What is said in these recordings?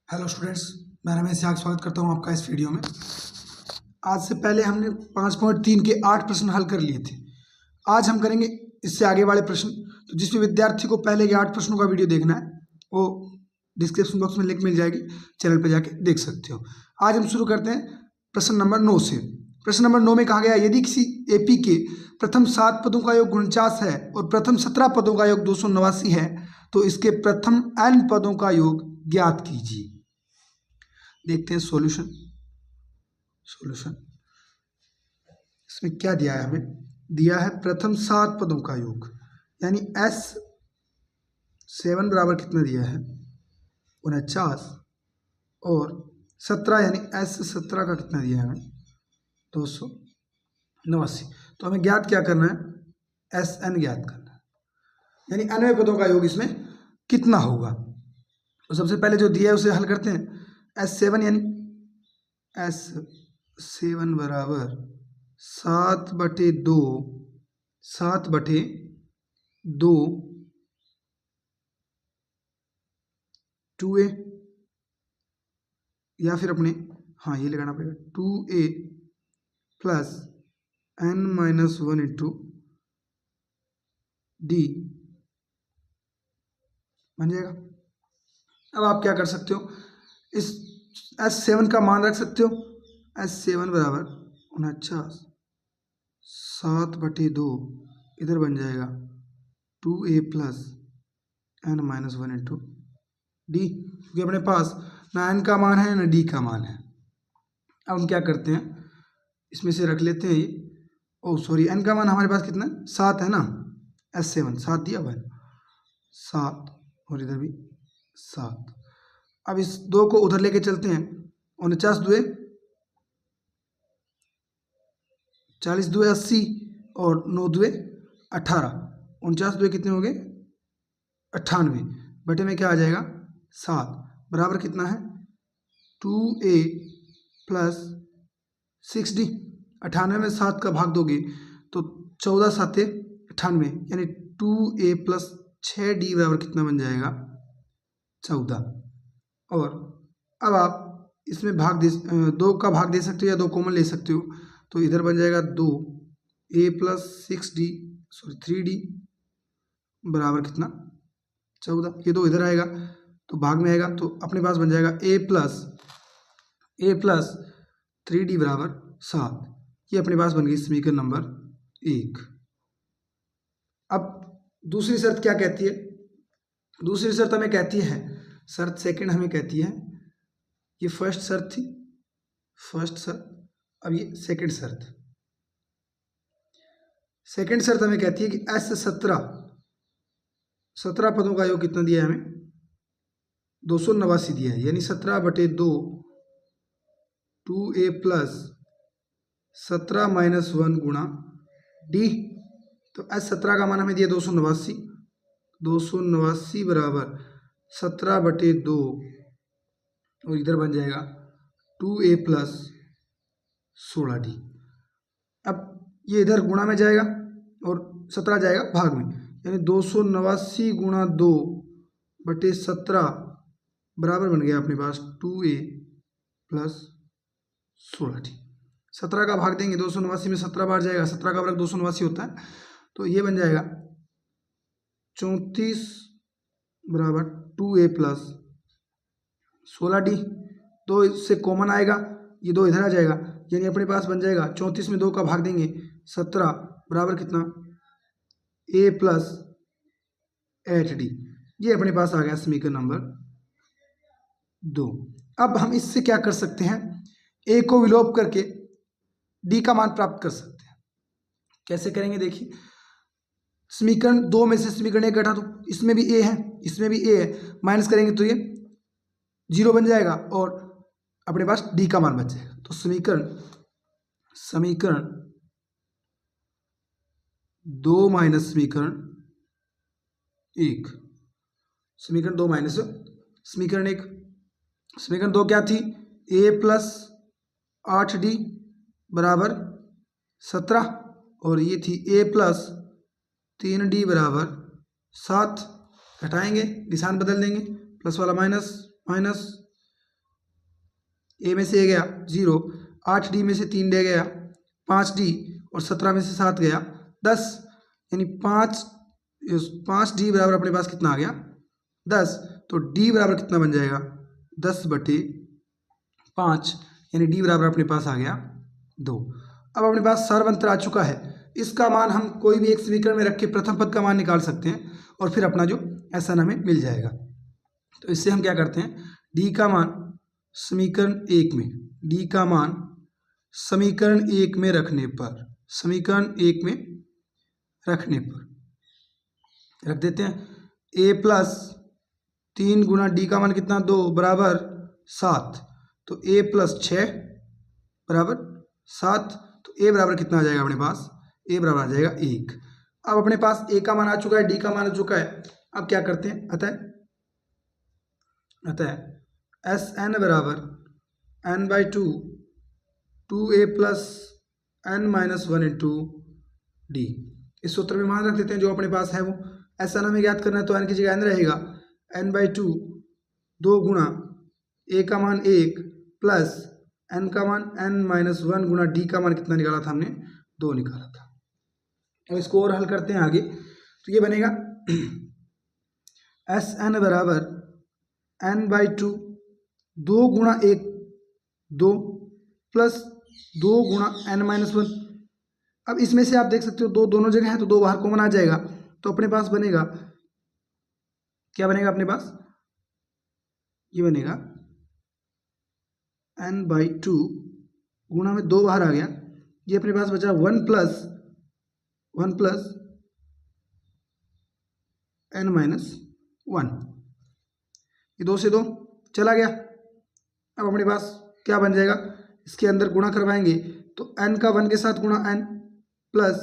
Hello students, मैं रमेश याग स्वागत करता हूं आपका इस वीडियो में। आज से पहले हमने 5.3 के 8 प्रश्न हल कर लिए थे। आज हम करेंगे इससे आगे वाले प्रश्न। तो जिस भी विद्यार्थी को पहले के 8 प्रश्नों का वीडियो देखना है वो डिस्क्रिप्शन बॉक्स में लिंक मिल जाएगी, चैनल पर जाके देख सकते हो। आज हम शुरू करते हैं प्रश्न नंबर 9 से। प्रश्न नंबर 9 में कहा गया, यदि किसी एपी के प्रथम 7 पदों का योग 49 है और प्रथम 17 पदों का योग 289 है तो इसके प्रथम n पदों का योग ज्ञात कीजिए। देखते हैं सॉल्यूशन। इसमें क्या दिया है, हमें दिया है प्रथम 7 पदों का योग, यानी S7 बराबर कितना दिया है 49 और 17 यानी S17 का कितना दिया है हमें 289। तो हमें ज्ञात क्या करना है, SN ज्ञात करना है, यानी nवें पदों का योग इसमें कितना होगा। तो सबसे पहले जो दिया है उसे हल करते हैं। S7 यानी S7 बराबर 7/2 2a, या फिर अपने ये लगाना पड़ेगा 2a plus n-1 into d बन जाएगा। अब आप क्या कर सकते हो, इस S7 का मान रख सकते हो। S7 बराबर 49 7/2 इधर बन जाएगा 2a plus n-1 into D, क्योंकि अपने पास ना n का मान है ना d का मान है। अब हम क्या करते हैं, इसमें से रख लेते हैं ये। n का मान हमारे पास कितना है 7 है ना। S7 7 दिया हुआ है 7 और इधर भी 7। अब इस 2 को उधर लेके चलते हैं। 49 2 40 2 80 और 9 2 18। 49 2 कितने हो गए 98, बटे में क्या आ जाएगा 7 बराबर कितना है 2a प्लस 6d। 98 में 7 का भाग दोगे तो 14 7 98, यानी 2a प्लस 6d बराबर कितना बन जाएगा 14। और अब आप इसमें 2 का भाग दे सकते हो या 2 कॉमन ले सकते हो, तो इधर बन जाएगा 2a प्लस 3d बराबर कितना 14। ये 2 इधर आएगा तो भाग में आएगा, तो अपने पास बन जाएगा a प्लस 3d बराबर 7। ये अपने पास बन गई समीकरण नंबर 1। अब दूसरी शर्त क्या कहती है, दूसरी शर्त हमें कहती है, शर्त सेकंड हमें कहती है, ये फर्स्ट शर्त थी, फर्स्ट शर्त। अब ये सेकंड शर्त। सेकंड शर्त हमें कहती है कि S17 पदों का योग कितना दिया है हमें 289 दिया है, यानी 17/2 2a प्लस 17-1 गुणा d। तो S17 का मान हमें दिया 289 बराबर 17/2 और इधर बन जाएगा 2a प्लस 16d। अब ये इधर गुणा में जाएगा और 17 जाएगा भाग में, यानी 289 गुणा 2/17 बराबर बन गया अपने पास 2a प्लस 16d। 17 का भाग देंगे 289 में 17 बार जाएगा, 17 का वर्ग 289 होता है, तो ये बन जाएगा 34 बराबर 2a प्लस 16d। 2 इससे कॉमन आएगा, ये 2 इधर आ जाएगा, यानी अपने पास बन जाएगा 34 में 2 का भाग देंगे 17 बराबर कितना a प्लस 8d। ये अपने पास आ गया समीकरण नंबर 2। अब हम इससे क्या कर सकते हैं, a को विलोप करके d का मान प्राप्त कर सकते हैं। कैसे करेंगे देखिए, समीकरण 2 में से समीकरण 1 घटा दो, इसमें भी a है इसमें भी a है, माइनस करेंगे तो ये 0 बन जाएगा और अपने पास d का मान बच जाएगा। तो समीकरण 2 माइनस समीकरण 1, समीकरण 2 माइनस समीकरण 1। समीकरण 2 क्या थी, a प्लस 8d बराबर 17 और ये थी a प्लस 3d बराबर 7। घटाएंगे, निशान बदल देंगे, प्लस वाला माइनस माइनस ए में से ए गया 0, 8D में से 3D गया 5D और 17 में से 7 गया 10, यानी 5D बराबर अपने पास कितना आ गया 10। तो D बराबर कितना बन जाएगा 10/5, यानी D बराबर अपने पास आ गया 2। अब अपने पास सरल अंतर आ चुका है। इसका मान हम कोई भी एक समीकरण में रख के प्रथम पद का मान निकाल सकते हैं और फिर अपना जो SN हमें मिल जाएगा। तो इससे हम क्या करते हैं, D का मान समीकरण 1 में, D का मान समीकरण 1 में रखने पर, समीकरण 1 में रखने पर रख देते हैं। A प्लस 3 गुना D का मान कितना 2 बराबर 7, तो A प्लस 6 बराबर 7। तो A बराबर कितना आ जाएगा अपने पास, A बराबर आ जाएगा 1। अब अपने पास A का मान आ चुका है, D का मान आ चुका है। अब क्या करते हैं, अतः SN बराबर n/2 2A plus n-1 into D। इस सूत्र में मान रख देते हैं जो अपने पास है वो। SN हमें ज्ञात करना है तो n की जगह n रहेगा, n/2 2 गुणा A का मान 1 प्लस n का मान n-1 गुणा D का मान कितना निकाला था हमने, 2 निकाला था। अब इसको और हल करते हैं आगे, तो ये बनेगा SN बराबर n/2 2 गुणा 1 2 प्लस 2 गुणा n-1। अब इसमें से आप देख सकते हो 2 दोनों जगह है तो 2 बाहर कॉमन आ जाएगा, तो अपने पास बनेगा, क्या बनेगा अपने पास, ये बनेगा n/2 गुणा में 2 बाहर आ गया, ये अपने पास बचा 1 प्लस n-1, ये 2 से 2 चला गया। अब अपने पास क्या बन जाएगा, इसके अंदर गुणा करवाएंगे तो n का 1 के साथ गुणा n प्लस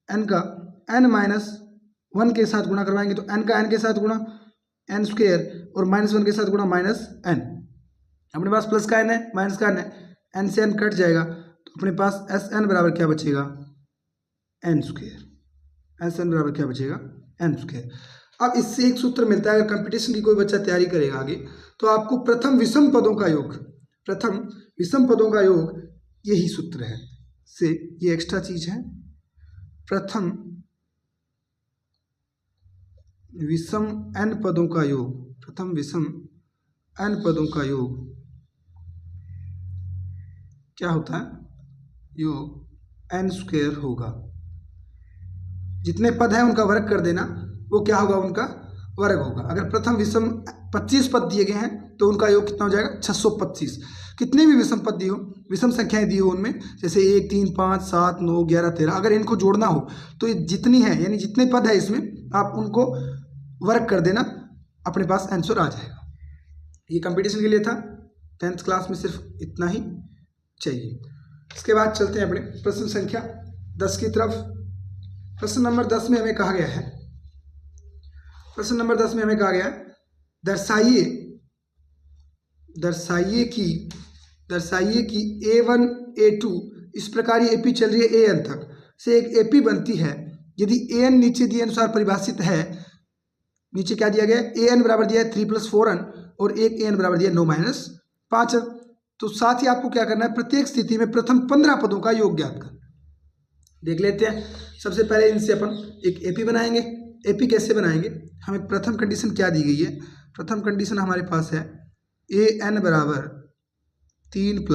n का n-1 के साथ गुणा करवाएंगे तो n का n के साथ गुणा n स्क्वायर और -1 के साथ गुणा -n। अपने पास प्लस का n है माइनस का n है, n से n कट जाएगा तो अपने पास SN बराबर क्या बचेगा, n स्क्वायर। SN बराबर क्या बचेगा, n स्क्वायर। अब इससे एक सूत्र मिलता है, अगर कंपटीशन की कोई बच्चा तैयारी करेगा आगे तो आपको प्रथम विषम पदों का योग, यही सूत्र है से, ये एक्स्ट्रा चीज है, प्रथम विषम n पदों का योग, प्रथम विषम n पदों का योग क्या होता है, योग n स्क्वायर होगा। जितने पद हैं उनका वर्ग कर देना, वो क्या होगा, उनका वर्ग होगा। अगर प्रथम विषम 25 पद दिए गए हैं तो उनका योग कितना हो जाएगा, 625। कितने भी विषम पद दिए हो, विषम संख्याएं दी हो उनमें, जैसे 1 3 5 7 9 11 13, अगर इनको जोड़ना हो तो ये जितनी है, यानी जितने पद है इसमें आप उनको वर्ग कर देना, अपने पास आंसर आ जाएगा। ये कंपटीशन के लिए था, 10th क्लास में सिर्फ इतना ही चाहिए। इसके बाद चलते हैं अपने प्रश्न संख्या 10 की तरफ। प्रश्न नंबर 10 में हमें कहा गया है, दर्शाइए कि A1 A2 इस प्रकार ये AP चल रही है AN तक से एक AP बनती है यदि AN नीचे दिए अनुसार परिभाषित है। नीचे क्या दिया गया है, AN बराबर दिया है 3 + 4n और एक AN बराबर दिया है 9 - 5। तो साथ ही आपको क्या करना है, प्रत्येक स्थिति में प्रथम 15 पदों का योग ज्ञात करना। देख लेते हैं। सबसे पहले इनसे अपन एक AP बनाएंगे। AP कैसे बनाएंगे, हमें प्रथम कंडीशन क्या दी गई है, प्रथम कंडीशन हमारे पास है AN बराबर 3 +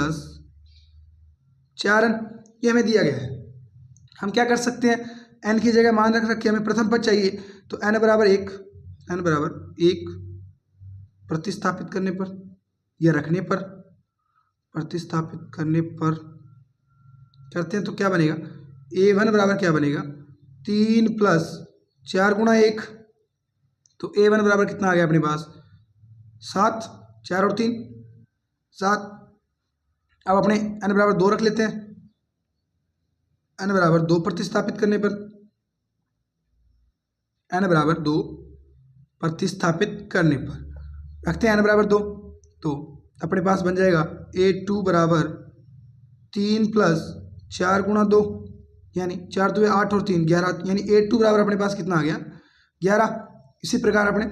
4n, ये हमें दिया गया है। हम क्या कर सकते हैं, n की जगह मान रख रखे, हमें प्रथम पद चाहिए तो n बराबर 1 प्रतिस्थापित करने पर या रखने पर, प्रतिस्थापित करने पर करते हैं तो क्या बनेगा, A1 बराबर क्या बनेगा, 3 + 4 गुणा 1, तो A1 बराबर कितना आ गया अपने पास, 7, 4 और 3 7। अब अपने n बराबर 2 रख लेते हैं, n बराबर 2 प्रतिस्थापित करने पर, n बराबर 2 प्रतिस्थापित करने पर रखते हैं n बराबर 2, तो अपने पास बन जाएगा A2 बराबर 3 + 4 गुणा 2, यानी 4 2 8 और 3 11, यानी A2 बराबर अपने पास कितना आ गया, 11। इसी प्रकार अपने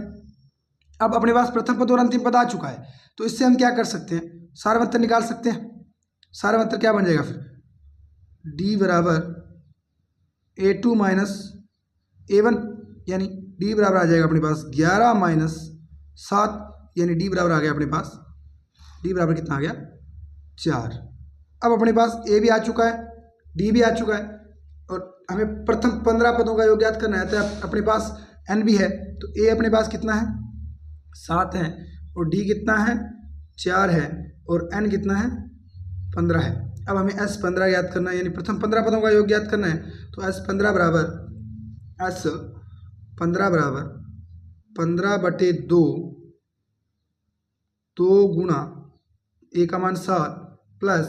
अब अपने पास प्रथम पद और अंतिम पद आ चुका है, तो इससे हम क्या कर सकते हैं, सारवंतर निकाल सकते हैं। सारवंतर क्या बन जाएगा फिर, डी बराबर A2 माइनस A1, यानी डी बराबर आ जाएगा अपने पास 11 माइनस 7, यानी डी बराबर आ गया अपने पास, डी बराबर कितना आ गया 4। अब अपने पास ए भी आ चुका है, डी भी आ चुका है, और हमें प्रथम 15 पदों का योग ज्ञात करना है। तो अपने पास एन भी है, तो ए अपने पास कितना है 7 है, और डी कितना है 4 है, और एन कितना है 15 है। अब हमें S15 याद करना है, यानी प्रथम 15 पदों का योग ज्ञात करना है। तो S15 बराबर 15/2, 2 गुणा ए का मान 7 प्लस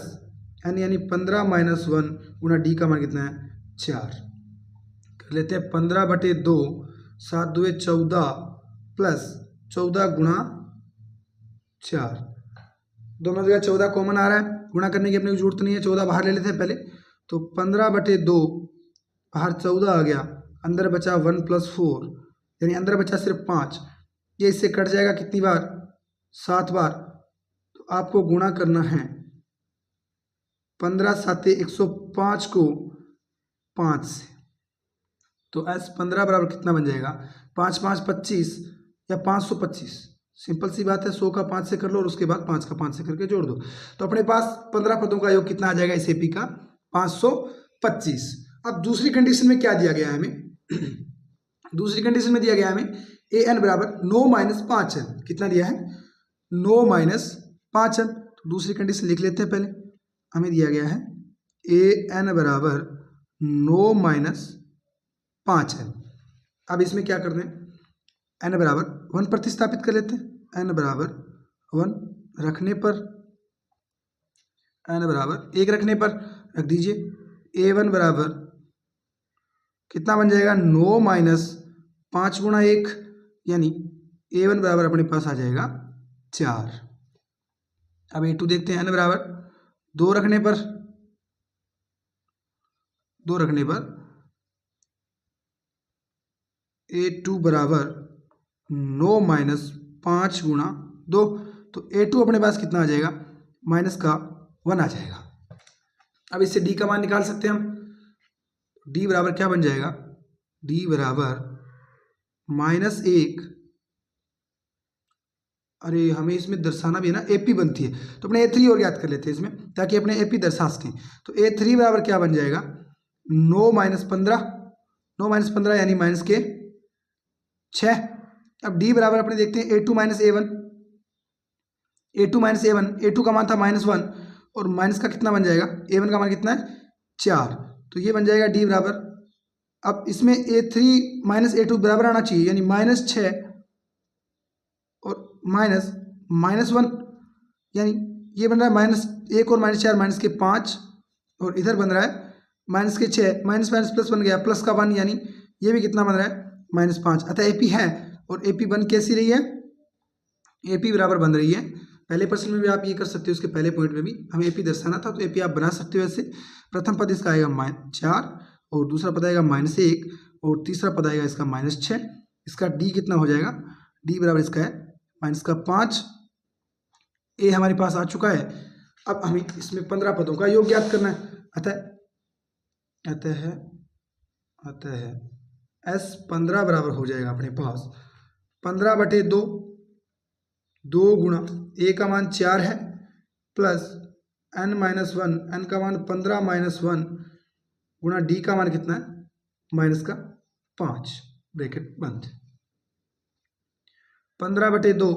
एन यानी 15 माइनस 1 गुणा डी का मान कितना है 4। कर लेते हैं 15/2, 7 2 14 प्लस 14 गुणा 4, दोनों जगह 14 कॉमन आ रहा है, गुणा करने की अपने को जरूरत नहीं है, 14 बाहर ले लेते हैं पहले। तो 15/2 बाहर 14 आ गया, अंदर बचा 1 + 4, यानी अंदर बचा सिर्फ 5। ये इससे कट जाएगा कितनी बार, 7 बार। तो आपको गुणा करना है 15 7 105 को 5 से। तो S15 बराबर कितना बन जाएगा, 5 5 25 या 525। सिंपल सी बात है, 100 का 5 से कर लो और उसके बाद 5 का 5 से करके जोड़ दो। तो अपने पास 15 पदों का योग कितना आ जाएगा इस एपी का, 525। अब दूसरी कंडीशन में क्या दिया गया है हमें दूसरी कंडीशन में दिया गया है हमें an बराबर 9 - 5n। कितना दिया है 9 - 5n। तो दूसरी कंडीशन लिख लेते हैं पहले। हमें दिया गया है an बराबर 9 - 5n। अब इसमें क्या करना है, n बराबर 1 प्रतिस्थापित कर लेते हैं। n बराबर 1 रखने पर, n बराबर 1 रखने पर रख दीजिए। a1 बराबर कितना बन जाएगा, 9 - 5 गुणा 1, यानी a1 बराबर अपने पास आ जाएगा 4। अब a2 देखते हैं। n बराबर 2 रखने पर, a2 बराबर 9 - 5 गुणा 2। तो a2 अपने पास कितना आ जाएगा, माइनस का 1 आ जाएगा। अब इससे d का मान निकाल सकते हैं हम। d बराबर क्या बन जाएगा, d बराबर -1। अरे हमें इसमें दर्शाना भी है ना, AP बनती है, तो अपने A3 और याद कर लेते हैं इसमें, ताकि अपने AP दर्शा सकें। तो A3 बराबर क्या बन जाएगा, 9 - 15, 9 - 15 यानी माइनस के 6। अब D बराबर अपने देखते हैं A2 - A1, A2 - A1, A2 का मान था -1 और माइनस का कितना बन जाएगा, A1 का मान कितना है 4। तो ये बन जाएगा D बराबर, अब इसमें A3 - A2 बराबर आना चाहिए, यानी -6 और -1, यानी ये बन रहा है -1 और -4 -5, और इधर बन रहा है -6, माइनस प्लस बन गया, प्लस का 1, यानी ये भी कितना बन रहा है -5। अतः एपी है, और एपी बन कैसी रही है, एपी बराबर बन रही है। पहले प्रश्न में भी आप ये कर सकते हो, उसके पहले पॉइंट में भी हमें एपी दर्शाना था, तो एपी आप बना सकते हो ऐसे। प्रथम पद इसका आएगा -4, और दूसरा पद आएगा -1, और तीसरा पद आएगा इसका -6। इसका डी कितना हो जाएगा, डी बराबर इसका है -5। ए हमारे पास आ चुका है। अब हमें इसमें 15 पदों का योग ज्ञात करना है। अतः S15 बराबर हो जाएगा अपने पास 15/2, 2 गुणा ए का मान 4 है, प्लस n - 1, n का मान 15 - 1 गुणा डी का मान कितना है -5, ब्रैकेट बंद। 15/2,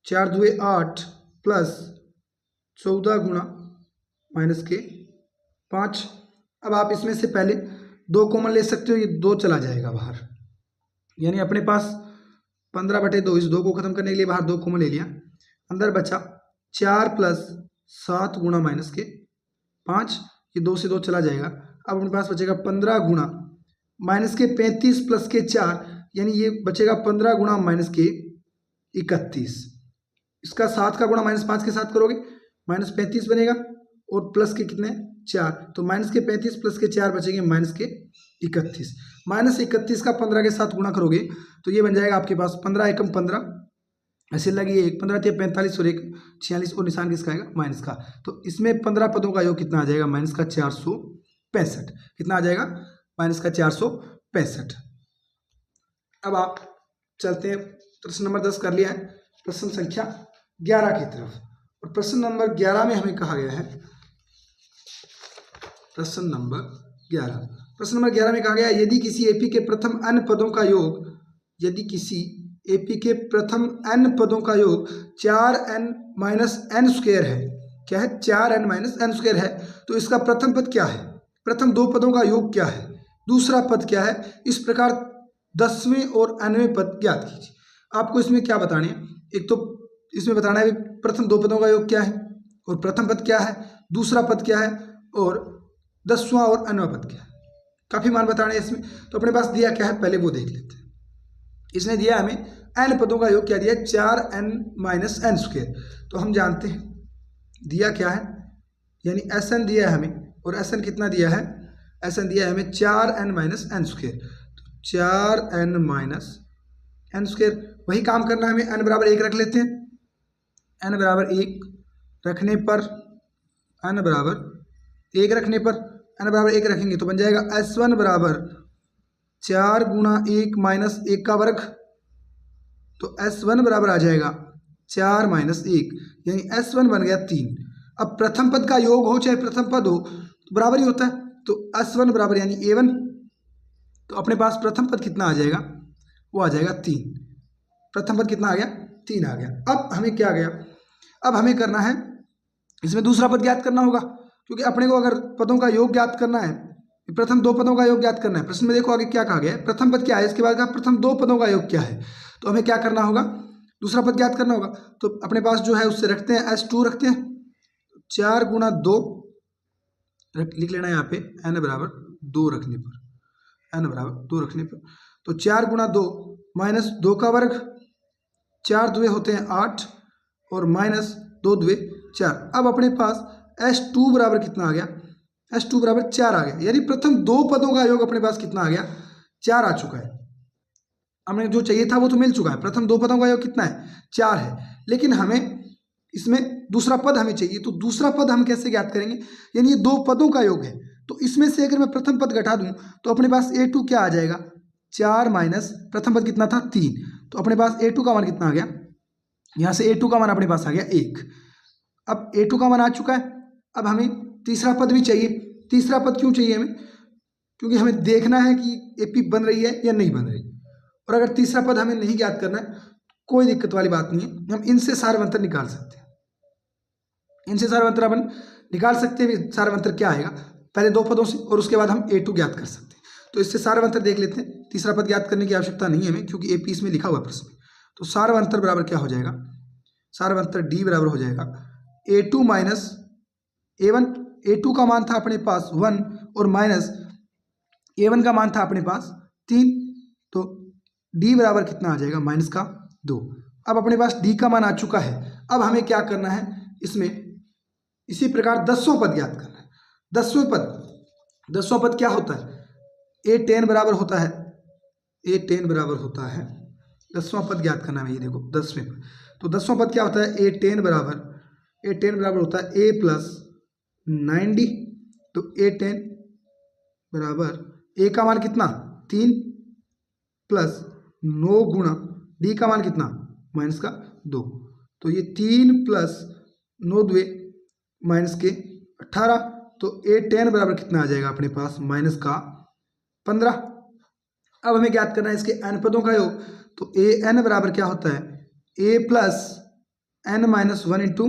4 2 8 प्लस 14 गुणा -5। अब आप इसमें से पहले 2 कॉमन ले सकते हो, ये 2 चला जाएगा बाहर, यानी अपने पास 15/2, इस 2 को खत्म करने के लिए बाहर 2 कॉमन ले लिया, अंदर बचा 4 + 7 गुणा -5, ये 2 से 2 चला जाएगा। अब अपने पास बचेगा 15 गुणा -35 प्लस के 4, यानी ये बचेगा 15 गुणा -31। इसका 7 का गुणा -5 के साथ करोगे -35 बनेगा, और प्लस के कितने 4, तो -35 प्लस के 4 बचेंगे -31। -31 का 15 के साथ गुणा करोगे तो ये बन जाएगा आपके पास 15 एकम 15, ऐसे लगी 1 15 × 45 और 1 46 और निशान किसका आएगा माइनस का। तो इसमें 15 पदों का योग कितना आ जाएगा माइनस का 465। कितना आ जाएगा माइनस का 465। अब आप चलते हैं प्रश्न नंबर 10 कर लिया है, प्रश्न संख्या 11 की तरफ। और प्रश्न नंबर 11 में हमें कहा गया है, प्रश्न नंबर 11 में कहा गया है यदि किसी एपी के प्रथम n पदों का योग, यदि किसी एपी के प्रथम n पदों का योग 4n माइनस n स्क्वायर है, क्या है 4n माइनस n स्क्वायर है, तो इसका प्रथम पद क्या है, प्रथम दो पदों का योग क्या है, दूसरा पद क्या है, इस प्रकार 10वें और 9वें पद ज्ञात कीजिए। आपको इसमें क्या बताने हैं, एक तो इसमें बताना है प्रथम दो पदों का योग क्या है और प्रथम पद क्या है, दूसरा पद क्या है और 10वां और 9वां पद क्या है। काफ़ी मान बताने हैं इसमें। तो अपने पास दिया क्या है पहले वो देख लेते हैं। इसने दिया हमें n पदों का योग क्या दिया 4n माइनस n स्क्वायर। तो हम जानते हैं दिया क्या है, यानी Sn दिया है हमें, और Sn कितना दिया है, Sn दिया है हमें 4n माइनस n स्क्वायर। तो 4n माइनस n स्क्वायर, वही काम करना है हमें, n बराबर 1 रख लेते हैं। n बराबर 1 रखने पर, n बराबर 1 रखने पर, n बराबर 1 रखेंगे तो बन जाएगा S1 बराबर 4 गुणा 1 माइनस 1 का वर्ग। तो S1 बराबर आ जाएगा 4 माइनस 1, यानी S1 बन गया 3। अब प्रथम पद का योग हो चाहे प्रथम पद हो तो बराबर ही होता है। तो S1 बराबर यानी A1, तो अपने पास प्रथम पद कितना आ जाएगा, वो आ जाएगा 3। प्रथम पद कितना आ गया 3 आ गया। अब हमें क्या आ गया, अब हमें करना है इसमें दूसरा पद ज्ञात करना होगा, क्योंकि अपने को अगर पदों का योग ज्ञात करना है, प्रथम दो पदों का योग ज्ञात करना है। प्रश्न में देखो आगे क्या कहा गया है, प्रथम पद क्या है, इसके बाद का प्रथम दो पदों का योग क्या है। तो हमें क्या करना होगा, दूसरा पद ज्ञात करना होगा। तो अपने पास जो है उससे रखते हैं S2 रखते हैं, 4 गुणा 2 लिख लेना यहाँ पे, n बराबर 2 रखने पर, n बराबर 2 रखने पर, तो 4 गुणा 2 माइनस 2 का वर्ग, 4 दुए होते हैं 8 और माइनस 2 दुए 4। अब अपने पास S2 बराबर कितना आ गया, S2 बराबर 4 आ गया, यानी प्रथम दो पदों का योग अपने पास कितना आ गया 4 आ चुका है। हमें जो चाहिए था वो तो मिल चुका है, प्रथम दो पदों का योग कितना है 4 है, लेकिन हमें इसमें दूसरा पद हमें चाहिए। तो दूसरा पद हम कैसे ज्ञात करेंगे, यानी ये दो पदों का योग है, तो इसमें से अगर मैं प्रथम पद घटा दूं तो अपने पास A2 क्या आ जाएगा 4 माइनस प्रथम पद कितना था 3, तो अपने पास A2 का मान कितना आ गया, यहाँ से A2 का मान अपने पास आ गया 1। अब A2 का मान आ चुका है, अब हमें तीसरा पद भी चाहिए। तीसरा पद क्यों चाहिए हमें, क्योंकि हमें देखना है कि एपी बन रही है या नहीं बन रही। और अगर तीसरा पद हमें नहीं ज्ञात करना है कोई दिक्कत वाली बात नहीं है, हम इनसे सारवंतर निकाल सकते हैं। इनसे सारवंतर अपन निकाल सकते हैं। सारवंतर क्या आएगा, पहले दो पदों से और उसके बाद हम A2 ज्ञात कर सकते हैं। तो इससे सारवंतर देख लेते हैं। तीसरा पद ज्ञात करने की आवश्यकता नहीं है हमें, क्योंकि एपी इसमें लिखा हुआ है प्रश्न में। तो सारवंतर बराबर क्या हो जाएगा, सारवंतर D बराबर हो जाएगा A2 माइनस A1। A2 का मान था अपने पास 1 और माइनस A1 का मान था अपने पास 3, तो D बराबर कितना आ जाएगा माइनस का 2। अब अपने पास D का मान आ चुका है। अब हमें क्या करना है, इसमें इसी प्रकार 10वां पद ज्ञात करना है। 10वां पद क्या होता है, A10 बराबर होता है, A10 बराबर होता है 10वां पद ज्ञात करना है। ये देखो 10वें पद, तो 10वां पद क्या होता है, A10 बराबर होता है A प्लस 9D। तो A10 बराबर A का मान कितना 3 प्लस 9 गुणा D का मान कितना माइनस का 2। तो ये 3 प्लस 9 दुए माइनस के 18, तो A10 बराबर कितना आ जाएगा अपने पास माइनस का 15। अब हमें ज्ञात करना है इसके n पदों का योग। तो AN बराबर क्या होता है A plus n minus 1 into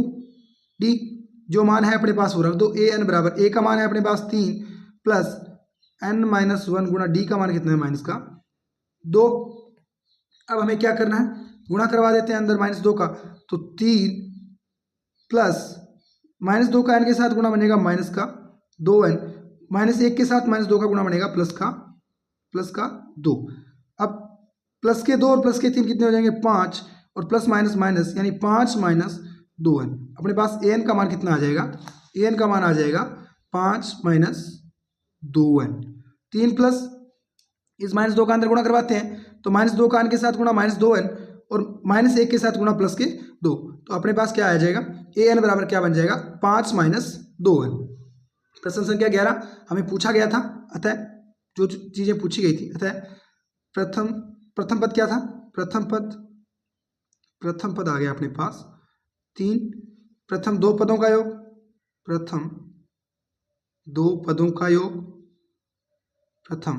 D। जो मान है अपने पास वो रख दो। AN बराबर A का मान है अपने पास 3 प्लस n माइनस 1 गुणा D का मान कितना है माइनस का 2। अब हमें क्या करना है, गुणा करवा देते हैं अंदर माइनस 2 का, तो 3 प्लस माइनस 2 का n के साथ गुणा बनेगा माइनस का 2n, माइनस 1 के साथ माइनस 2 का गुणा बनेगा प्लस का 2। अब प्लस के 2 और प्लस के 3 कितने हो जाएंगे 5, और प्लस माइनस माइनस यानी 5 माइनस 2n। अपने पास an का मान कितना आ जाएगा, an का मान आ जाएगा 5 माइनस 2n। 3 प्लस इस -2 का अंदर गुणा करवाते हैं तो -2 का n के साथ गुणा -2n और -1 के साथ गुणा प्लस के 2, तो अपने पास क्या आ जाएगा an बराबर क्या बन जाएगा 5 - 2n। प्रश्न संख्या 11 हमें पूछा गया था, अतः जो चीजें पूछी गई थी, अतः प्रथम पद क्या था, प्रथम पद आ गया अपने पास 3, प्रथम दो पदों का योग, प्रथम दो पदों का योग, प्रथम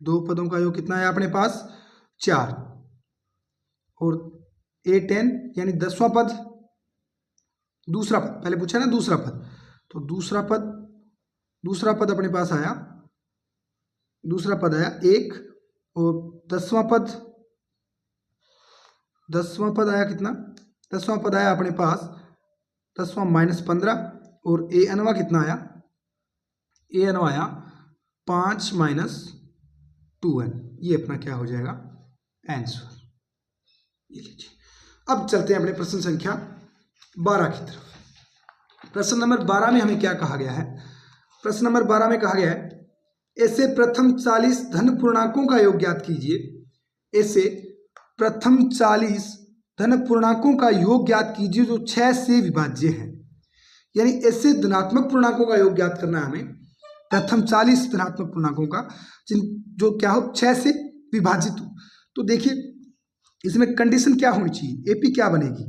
दो पदों का योग कितना है अपने पास 4, और 8n यानी 10वां पद, दूसरा पद पहले पूछा ना दूसरा पद, तो दूसरा पद अपने पास आया, दूसरा पद आया 1, और 10वां पद आया कितना, 10वां पद आया अपने पास 10वां -15, और an कितना आया, an आया 5 - 2n। ये अपना क्या हो जाएगा आंसर। ये लीजिए, अब चलते हैं अपने प्रश्न संख्या 12 की तरफ। प्रश्न नंबर 12 में हमें क्या कहा गया है, प्रश्न नंबर 12 में कहा गया है ऐसे प्रथम 40 धन पूर्णांकों का योग ज्ञात कीजिए। ऐसे प्रथम 40 धन पूर्णांकों का योग ज्ञात कीजिए जो 6 से विभाज्य है। यानी ऐसे धनात्मक पूर्णांकों का योग ज्ञात करना है हमें, प्रथम 40 धनात्मक पूर्णांकों का जो क्या हो 6 से विभाजित हो। तो देखिए इसमें कंडीशन क्या होनी चाहिए, एपी क्या बनेगी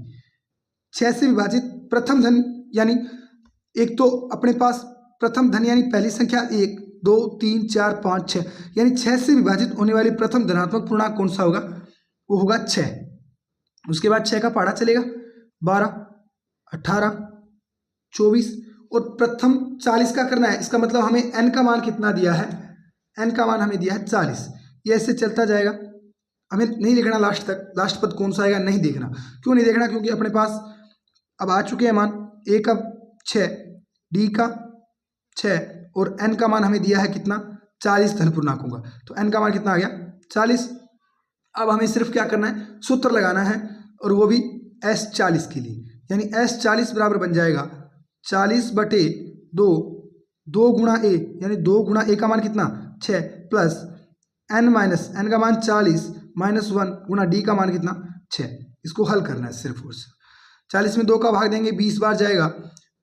6 से विभाजित प्रथम धन, यानी एक तो अपने पास प्रथम धन यानी पहली संख्या 1 2 3 4 5 6, यानी 6 से विभाजित होने वाली प्रथम धनात्मक पूर्णांक कौन सा होगा, वो होगा 6। उसके बाद 6 का पहाड़ा चलेगा 12 18 24, और प्रथम 40 का करना है, इसका मतलब हमें n का मान कितना दिया है, n का मान हमें दिया है 40। ये ऐसे चलता जाएगा, हमें नहीं देखना लास्ट तक, लास्ट पद कौन सा आएगा नहीं देखना। क्यों नहीं देखना, क्योंकि अपने पास अब आ चुके हैं मान, a का 6, d का 6, और n का मान हमें दिया है कितना 40 धन पूर्णांकों का, तो n का मान कितना आ गया 40। अब हमें सिर्फ क्या करना है, सूत्र लगाना है, और वो भी S40 के लिए, यानी S40 बराबर बन जाएगा 40/2, 2 गुणा a, यानी 2 गुणा a का मान कितना 6, प्लस n का मान 40 -1 गुणा d का मान कितना 6। इसको हल करना है सिर्फ और सिर्फ, 40 में 2 का भाग देंगे 20 बार जाएगा,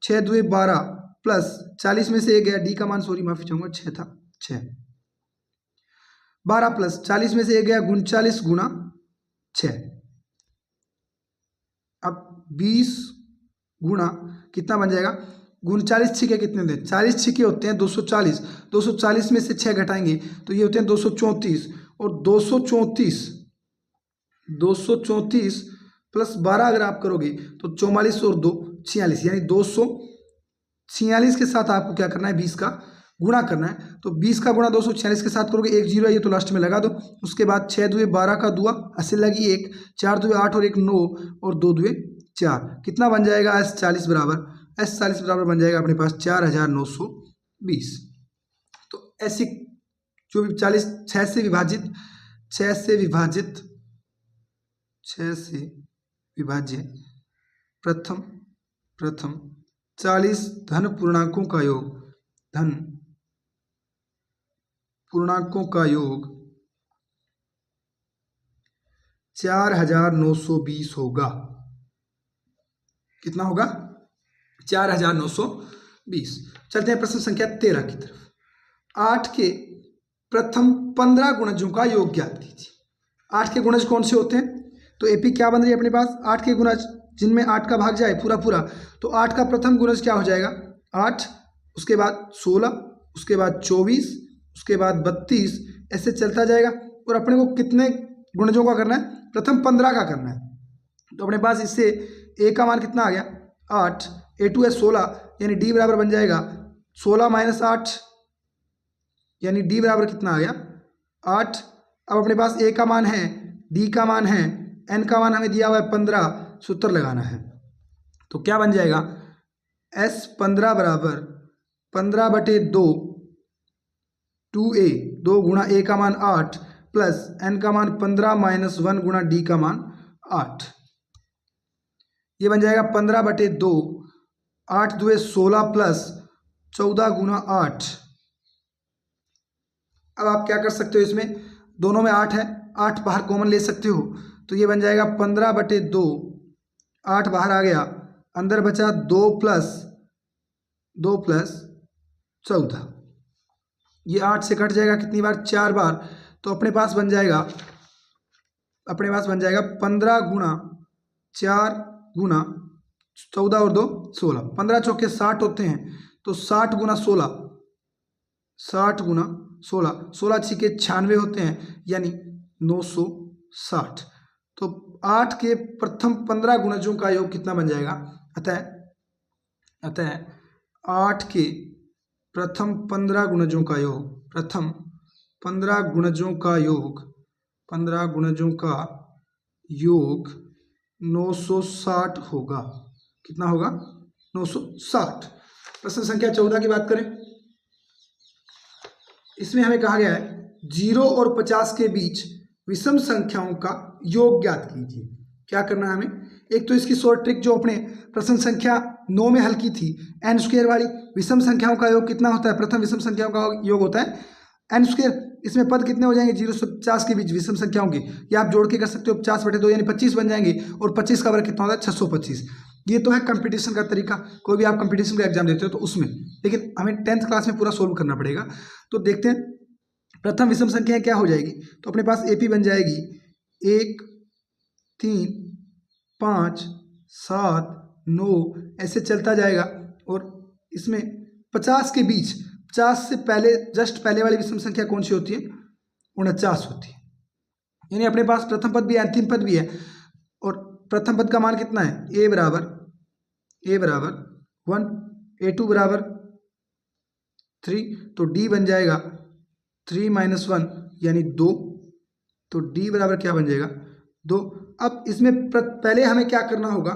6 2 12, प्लस 40 में से 1 गया, d का मान सॉरी माफी चाहूंगा 6 था, 6 12 प्लस 40 में से 1 गया 39 गुणा 6। अब 20 गुणा कितना बन जाएगा, 39 छिके कितने होते हैं 40 छिके होते हैं 240, 240 में से 6 घटाएंगे तो ये होते हैं 234, और 234 प्लस 12 अगर आप करोगे तो 44 और 2 46, यानी 246 के साथ आपको क्या करना है 20 का गुणा करना है। तो 20 का गुणा 246 के साथ करोगे, 1 0 है ये तो लास्ट में लगा दो। उसके बाद 6 2 12 का दुआ 80 लगी 1, 4 2 8 और 1 9, और 2 2 4, कितना बन जाएगा S40 बराबर बन जाएगा अपने पास 4920। तो ऐसी जो भी 40 6 से विभाज्य प्रथम 40 धन पूर्णांकों का योग 4920 होगा। कितना होगा 4920। चलते हैं प्रश्न संख्या 13 की तरफ। 8 के प्रथम 15 गुणजों का योग ज्ञात कीजिए। 8 के गुणज कौन से होते हैं, तो एपी क्या बन रही है अपने पास 8 के गुणज जिनमें 8 का भाग जाए पूरा, तो 8 का प्रथम गुणज क्या हो जाएगा 8, उसके बाद 16, उसके बाद 24, उसके बाद 32, ऐसे चलता जाएगा। और अपने को कितने गुणजों का करना है, प्रथम 15 का करना है। तो अपने पास इससे ए का मान कितना आ गया 8, A2 है 16, यानी डी बराबर बन जाएगा 16 - 8, यानी डी बराबर कितना आ गया 8। अब अपने पास ए का मान है, डी का मान है, एन का मान हमें दिया हुआ है 15, सूत्र लगाना है। तो क्या बन जाएगा S15 बराबर 15/2 2a, 2 गुणा a का मान 8 प्लस n का मान 15 - 1 गुणा d का मान 8। ये बन जाएगा 15/2, 8 2 16 प्लस 14 गुणा 8, अब आप क्या कर सकते हो, इसमें दोनों में 8 है, 8 बाहर कॉमन ले सकते हो, तो ये बन जाएगा 15/2, 8 बाहर आ गया, अंदर बचा 2 प्लस 14, ये 8 से कट जाएगा कितनी बार, 4 बार, तो अपने पास बन जाएगा 15 गुणा 4 गुणा 14 और 2 16, 15 चौके 60 होते हैं, तो 60 गुणा 16, 60 गुणा 16, 16 छिके 96 होते हैं, यानी 960। तो 8 के प्रथम 15 गुणजों का योग कितना बन जाएगा, अतः 8 के प्रथम 15 गुणजों का योग, प्रथम 15 गुणजों का योग, 15 गुणजों का योग 960 होगा। कितना होगा, 960। प्रश्न संख्या 14 की बात करें, इसमें हमें कहा गया है 0 और 50 के बीच विषम संख्याओं का योग ज्ञात कीजिए। क्या करना है हमें, एक तो इसकी शॉर्ट ट्रिक जो अपने प्रश्न संख्या 9 में हल की थी, n स्क्वायर वाली, विषम संख्याओं का योग कितना होता है, प्रथम विषम संख्याओं का योग होता है n स्क्वायर। इसमें पद कितने हो जाएंगे, 0 से 50 के बीच विषम संख्याओं के, या आप जोड़ के कर सकते हो, 50/2 यानी 25 बन जाएंगे, और 25 का वर्ग कितना होता है, 625। ये तो है कंपटीशन का तरीका, कोई भी आप कंपटीशन का एग्जाम देते हो तो उसमें, लेकिन हमें 10th क्लास में पूरा सोल्व करना पड़ेगा। तो देखते हैं प्रथम विषम संख्या क्या हो जाएगी, तो अपने पास AP बन जाएगी 1 3 5 7 9, ऐसे चलता जाएगा। और इसमें 50 के बीच, 50 से पहले जस्ट पहले वाली विषम संख्या कौन सी होती है, 49 होती है, यानी अपने पास प्रथम पद भी है, अंतिम पद भी है। और प्रथम पद का मान कितना है, a बराबर 1, a2 बराबर 3, तो d बन जाएगा 3 - 1 यानी 2, तो d बराबर क्या बन जाएगा, 2। अब इसमें पहले हमें क्या करना होगा,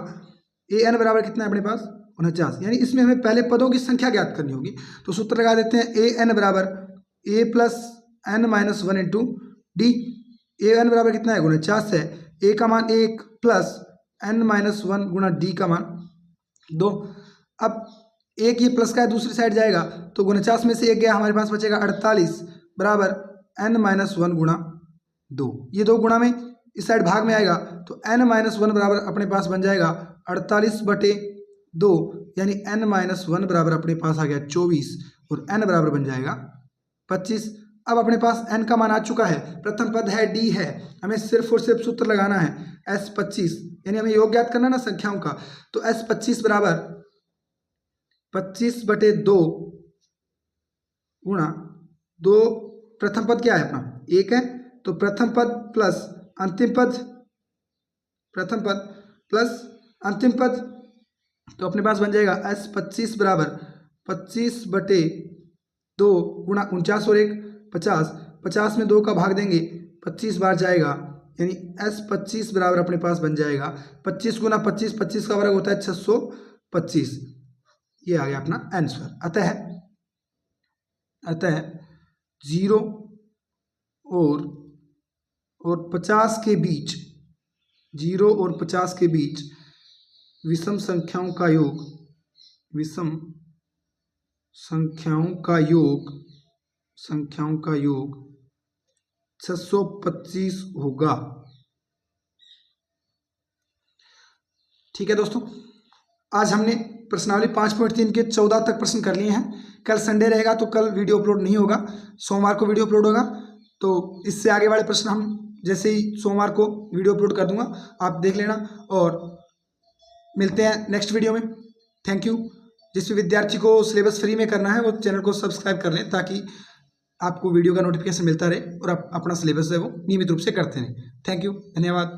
an बराबर कितना है अपने पास, 49, यानी इसमें हमें पहले पदों की संख्या ज्ञात करनी होगी। तो सूत्र लगा देते हैं, an बराबर a + n - 1 into d। an बराबर कितना है, 49 है, a का मान 1 प्लस n - 1 गुणा d का मान 2। अब एक ये प्लस का है, दूसरी साइड जाएगा, तो 49 में से एक गया, हमारे पास बचेगा 48 बराबर n - 1 गुणा 2। ये 2 गुणा में इस साइड भाग में आएगा, तो n - 1 बराबर अपने पास बन जाएगा 48/2, यानी n - 1 बराबर अपने पास आ गया 24, और n बराबर बन जाएगा 25। अब अपने पास n का मान आ चुका है, प्रथम पद है, d है, हमें सिर्फ और सिर्फ सूत्र लगाना है S25, यानी हमें योग ज्ञात करना ना संख्याओं का। तो S25 बराबर 25/2 गुणा 2, प्रथम पद क्या है अपना 1 है, तो प्रथम पद प्लस अंतिम पद, प्रथम पद प्लस अंतिम पद, तो अपने पास बन जाएगा S25 बराबर 25/2 गुणा 49 और 1 50, 50 में 2 का भाग देंगे, 25 बार जाएगा, यानी S25 बराबर अपने पास बन जाएगा 25 गुणा 25, 25 का वर्ग होता है 625। ये आ गया अपना आंसर। अतः 0 और 50 के बीच, 0 और 50 के बीच विषम संख्याओं का योग, विषम संख्याओं का योग 625 होगा। ठीक है दोस्तों, आज हमने प्रश्नावली 5.3 के 14 तक प्रश्न कर लिए हैं। कल संडे रहेगा तो कल वीडियो अपलोड नहीं होगा, सोमवार को वीडियो अपलोड होगा। तो इससे आगे वाले प्रश्न हम जैसे ही सोमवार को वीडियो अपलोड कर दूंगा, आप देख लेना, और मिलते हैं नेक्स्ट वीडियो में। Thank you. जिस भी विद्यार्थी को सिलेबस फ्री में करना है वो चैनल को सब्सक्राइब कर लें, ताकि आपको वीडियो का नोटिफिकेशन मिलता रहे और आप अपना सिलेबस है वो नियमित रूप से करते रहें। थैंक यू, धन्यवाद।